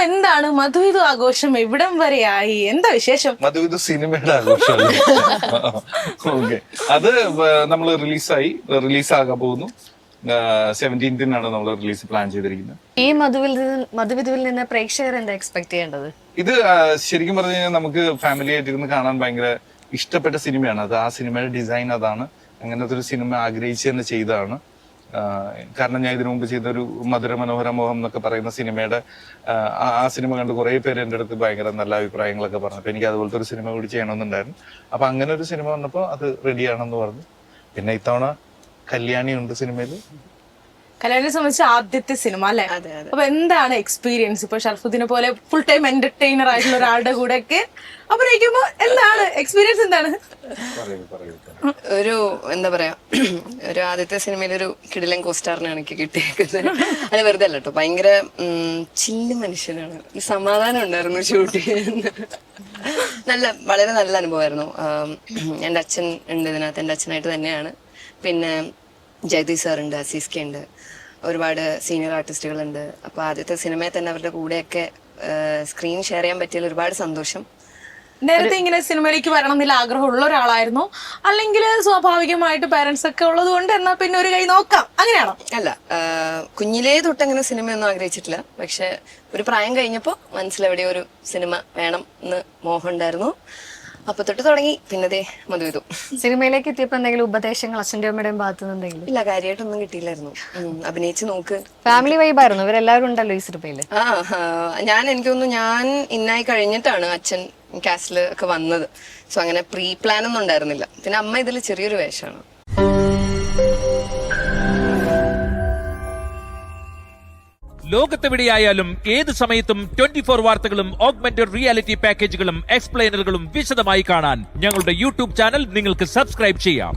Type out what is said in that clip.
എന്താണ് മധുവിധു ആഘോഷം എവിടം വരെയായി? എന്താ വിശേഷം? മധുവിധു സിനിമയുടെ ആഘോഷമല്ലേ? ഓക്കെ, അത് നമ്മൾ റിലീസാകാൻ പോകുന്നു. 17th നമ്മൾ റിലീസ് പ്ലാൻ ചെയ്തിരിക്കുന്നത്. ഈ മധുവിധുവിൽ നിന്ന് പ്രേക്ഷകർ എന്താ എക്സ്പെക്ട് ചെയ്യേണ്ടത്? ഇത് ശരിക്കും പറഞ്ഞു കഴിഞ്ഞാൽ നമുക്ക് ഫാമിലി ആയിട്ടിരുന്ന് കാണാൻ ഭയങ്കര ഇഷ്ടപ്പെട്ട സിനിമയാണ്. അത് ആ സിനിമയുടെ ഡിസൈൻ അതാണ്. അങ്ങനത്തെ ഒരു സിനിമ ആഗ്രഹിച്ച് തന്നെ ചെയ്തതാണ്. കാരണം ഞാൻ ഇതിനു മുമ്പ് ചെയ്ത ഒരു മധുര മനോഹര മോഹം എന്നൊക്കെ പറയുന്ന സിനിമയുടെ ആ സിനിമ കണ്ട് കുറെ പേര് എൻ്റെ അടുത്ത് ഭയങ്കര നല്ല അഭിപ്രായങ്ങളൊക്കെ പറഞ്ഞു. അപ്പൊ എനിക്ക് അതുപോലത്തെ ഒരു സിനിമ കൂടി ചെയ്യണമെന്നുണ്ടായിരുന്നു. അപ്പൊ അങ്ങനെ ഒരു സിനിമ വന്നപ്പോൾ അത് റെഡിയാണെന്ന് പറഞ്ഞു. പിന്നെ ഇത്തവണ കല്യാണി ഉണ്ട് സിനിമയില്. കല്യാണിനെ സംബന്ധിച്ച് ആദ്യത്തെ സിനിമ അല്ലെ? അപ്പൊ എന്താണ് എക്സ്പീരിയൻസ്? ഇപ്പൊ ഷർഫുദ്ദീനെ പോലെ ഫുൾ ടൈം എന്റർടൈനർ ആയിട്ടുള്ള ഒരാളുടെ കൂടെ ഒക്കെ അഭിനയിക്കുമ്പോ എന്താണ് എക്സ്പീരിയൻസ്? എന്താണ് ഒരു എന്താ പറയാ, ഒരു ആദ്യത്തെ സിനിമയിലൊരു കിടിലൻ കോസ്റ്റാറിനാണ് എനിക്ക് കിട്ടിയേക്കുന്നത്. അത് വെറുതെ അല്ല കേട്ടോ, ഭയങ്കര ചില്ല് മനുഷ്യനാണ്. സമാധാനം ഉണ്ടായിരുന്നു ഷൂട്ട് ചെയ്യുന്ന. വളരെ നല്ല അനുഭവമായിരുന്നു. എൻ്റെ അച്ഛൻ ഉണ്ട് ഇതിനകത്ത്, എൻ്റെ അച്ഛനായിട്ട് തന്നെയാണ്. പിന്നെ ജഗദീഷ് സാറുണ്ട്, അസീസ് കെ ഉണ്ട്, ഒരുപാട് സീനിയർ ആർട്ടിസ്റ്റുകളുണ്ട്. അപ്പൊ ആദ്യത്തെ സിനിമയിൽ തന്നെ അവരുടെ കൂടെയൊക്കെ സ്ക്രീൻ ഷെയർ ചെയ്യാൻ പറ്റിയതിൽ ഒരുപാട് സന്തോഷം. നേരത്തെ ഇങ്ങനെ സിനിമയിലേക്ക് വരണം എന്നില്ല ആഗ്രഹമുള്ള ഒരാളായിരുന്നു, അല്ലെങ്കിൽ സ്വാഭാവികമായിട്ട് പാരന്റ്സ് ഒക്കെ ഉള്ളത് കൊണ്ട് എന്നാ പിന്നെ ഒരു കൈ നോക്കാം അങ്ങനെയാണോ? അല്ല, കുഞ്ഞിലേ തൊട്ട് അങ്ങനെ സിനിമയൊന്നും ആഗ്രഹിച്ചിട്ടില്ല. പക്ഷെ ഒരു പ്രായം കഴിഞ്ഞപ്പോൾ മനസ്സിലെവിടെയോ ഒരു സിനിമ വേണം എന്ന് മോഹം ഉണ്ടായിരുന്നു. അപ്പൊ തൊട്ട് തുടങ്ങി. പിന്നെ മധുവിധു. സിനിമയിലേക്ക് എത്തിയപ്പോ എന്തെങ്കിലും ഉപദേശങ്ങൾ അച്ഛൻ്റെ അമ്മയുടെയും ഭാഗത്ത് എന്തെങ്കിലും? ഇല്ല, കാര്യമായിട്ടൊന്നും കിട്ടിയില്ലായിരുന്നു. അഭിനയിച്ച് നോക്ക്. ഫാമിലി വൈബായിരുന്നു. ഇവരെല്ലാവരും ഉണ്ടല്ലോ ഈ സിനിമയില്. എനിക്ക് തോന്നുന്നു ഞാൻ ഇന്നായി കഴിഞ്ഞിട്ടാണ് അച്ഛൻ കാസ്റ്റിൽ ഒക്കെ വന്നത്. സോ അങ്ങനെ പ്രീ പ്ലാൻ ഒന്നും ഉണ്ടായിരുന്നില്ല. പിന്നെ അമ്മ ഇതിൽ ചെറിയൊരു വേഷമാണ്. ലോകത്തെവിടെയായാലും ഏത് സമയത്തും 24 വാർത്തകളും ഓഗ്മെന്റഡ് റിയാലിറ്റി പാക്കേജുകളും എക്സ്പ്ലെയിനറുകളും വിശദമായി കാണാൻ ഞങ്ങളുടെ യൂട്യൂബ് ചാനൽ നിങ്ങൾക്ക് സബ്സ്ക്രൈബ് ചെയ്യാം.